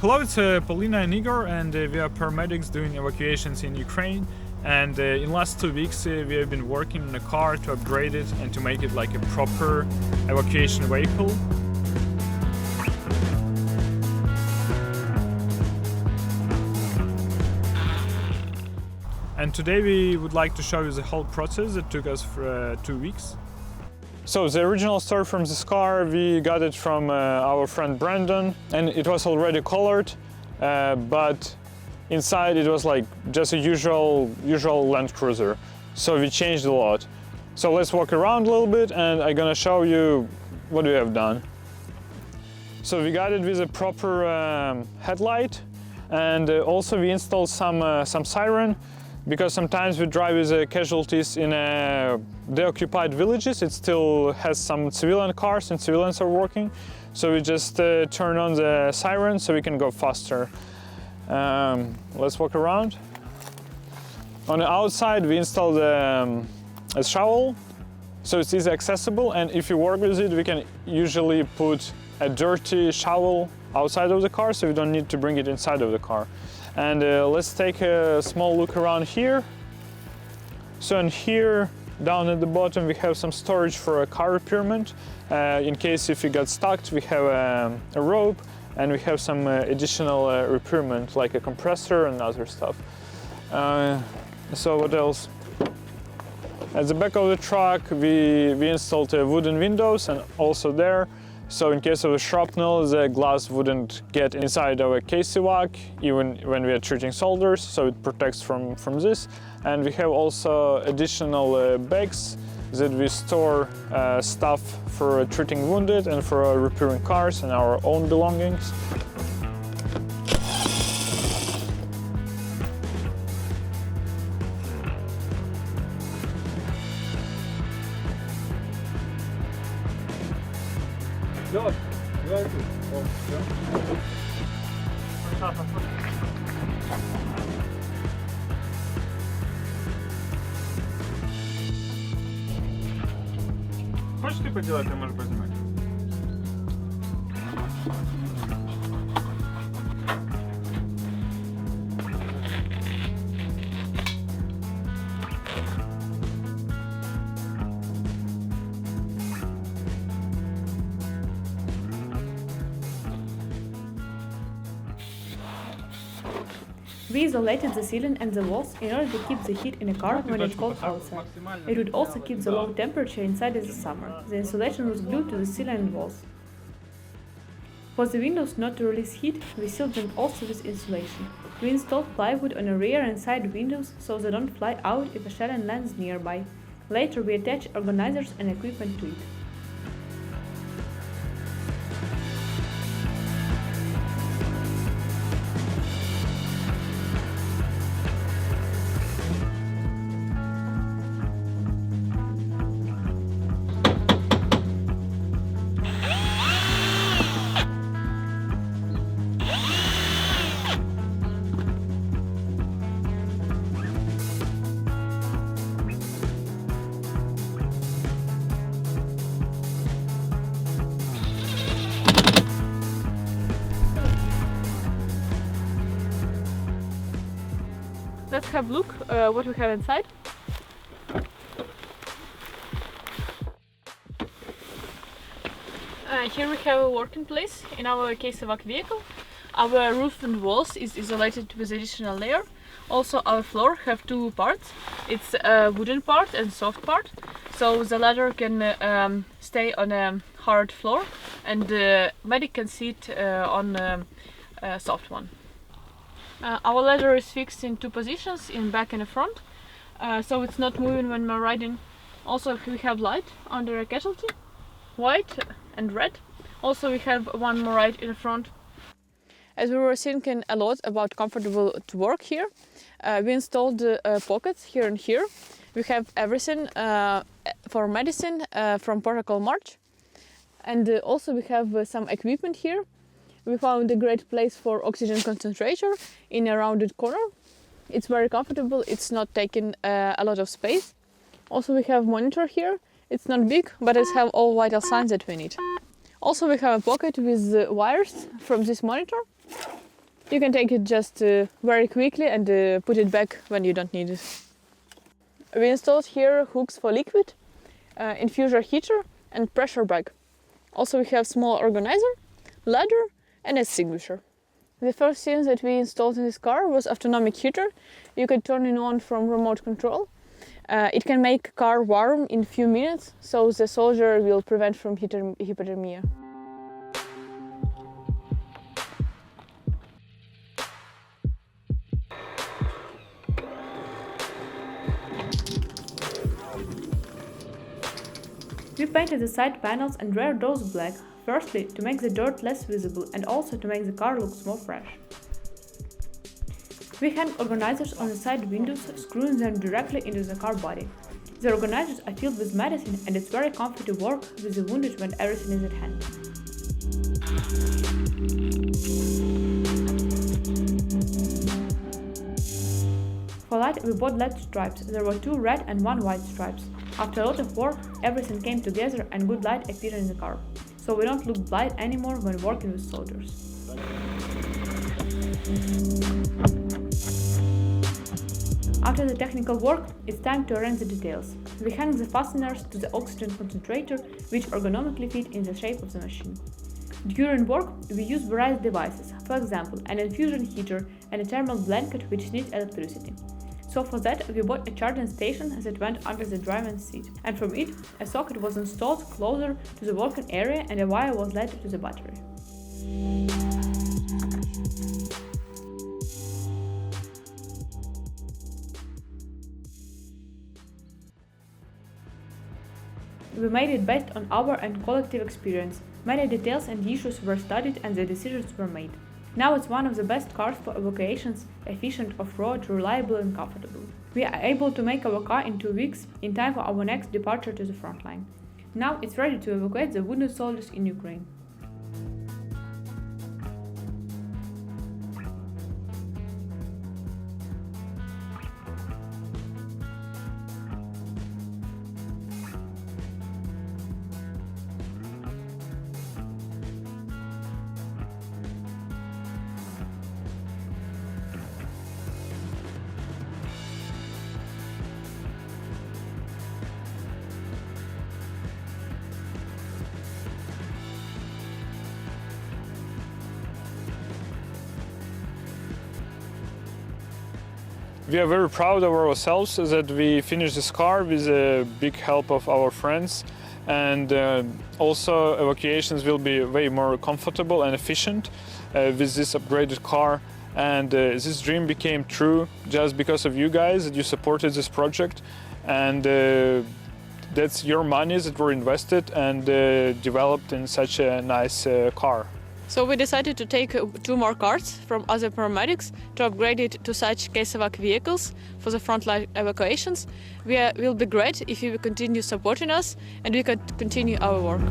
Hello, it's Polina and Igor, and we are paramedics doing evacuations in Ukraine. And in the last 2 weeks we have been working on a car to upgrade it and to make it like a proper evacuation vehicle. And today we would like to show you the whole process that took us for 2 weeks. So the original story from this car, we got it from our friend Brandon, and it was already colored, but inside it was like just a usual Land Cruiser. So we changed a lot. So let's walk around a little bit and I'm gonna show you what we have done. So we got it with a proper headlight, and also we installed some siren, because sometimes we drive with casualties in deoccupied villages. It still has some civilian cars and civilians are working. So we just turn on the siren so we can go faster. Let's walk around. On the outside we installed a shovel, so it's easy accessible, and if you work with it, we can usually put a dirty shovel outside of the car, so we don't need to bring it inside of the car. And let's take a small look around here. So in here, down at the bottom, we have some storage for a car repairment. In case if you got stuck, we have a rope, and we have some additional repairment, like a compressor and other stuff. So what else? At the back of the truck, we installed wooden windows, and also there, so in case of a shrapnel, the glass wouldn't get inside our KCVAC, even when we are treating soldiers, so it protects from this. And we have also additional bags that we store stuff for treating wounded and for repairing cars and our own belongings. Хочешь ты поделать, я можешь познимать? We isolated the ceiling and the walls in order to keep the heat in a car when it's cold outside. It would also keep the low temperature inside in the summer. The insulation was glued to the ceiling and walls. For the windows not to release heat, we sealed them also with insulation. We installed plywood on the rear and side windows so they don't fly out if a shell lands nearby. Later we attach organizers and equipment to it. Let's have a look what we have inside. Here we have a working place in our KCVAC vehicle. Our roof and walls is isolated with additional layer. Also our floor have two parts. It's a wooden part and soft part. So the ladder can stay on a hard floor and the medic can sit on a soft one. Our ladder is fixed in two positions, in back and in front, so it's not moving when we're riding. Also we have light under a casualty, white and red. Also we have one more light in the front. As we were thinking a lot about comfortable to work here, we installed pockets here and here. We have everything for medicine from Protocol March, and also we have some equipment here. We found a great place for oxygen concentrator in a rounded corner. It's very comfortable, it's not taking a lot of space. Also we have monitor here. It's not big, but it has all vital signs that we need. Also we have a pocket with wires from this monitor. You can take it just very quickly and put it back when you don't need it. We installed here hooks for liquid, infuser heater and pressure bag. Also we have small organizer, ladder and extinguisher. The first thing that we installed in this car was autonomic heater. You can turn it on from remote control. It can make car warm in few minutes, so the soldier will prevent from hypothermia. We painted the side panels and rear doors black, firstly to make the dirt less visible and also to make the car look more fresh. We hang organizers on the side windows, screwing them directly into the car body. The organizers are filled with medicine and it's very comfy to work with the wounded when everything is at hand. For light, we bought LED stripes. There were 2 red and 1 white stripes. After a lot of work, everything came together and good light appeared in the car, so we don't look blind anymore when working with soldiers. After the technical work, it's time to arrange the details. We hang the fasteners to the oxygen concentrator, which ergonomically fit in the shape of the machine. During work, we use various devices, for example, an infusion heater and a thermal blanket which needs electricity. So for that, we bought a charging station that went under the driver's seat, and from it, a socket was installed closer to the working area and a wire was led to the battery. We made it based on our and collective experience. Many details and issues were studied and the decisions were made. Now it's one of the best cars for evacuations, efficient off-road, reliable and comfortable. We are able to make our car in 2 weeks, in time for our next departure to the front line. Now it's ready to evacuate the wounded soldiers in Ukraine. We are very proud of ourselves that we finished this car with a big help of our friends, and also evacuations will be way more comfortable and efficient with this upgraded car. And this dream became true just because of you guys, that you supported this project, and that's your money that were invested and developed in such a nice car. So we decided to take 2 more cars from other paramedics to upgrade it to such case evac vehicles for the frontline evacuations. Will be great if you will continue supporting us and we can continue our work.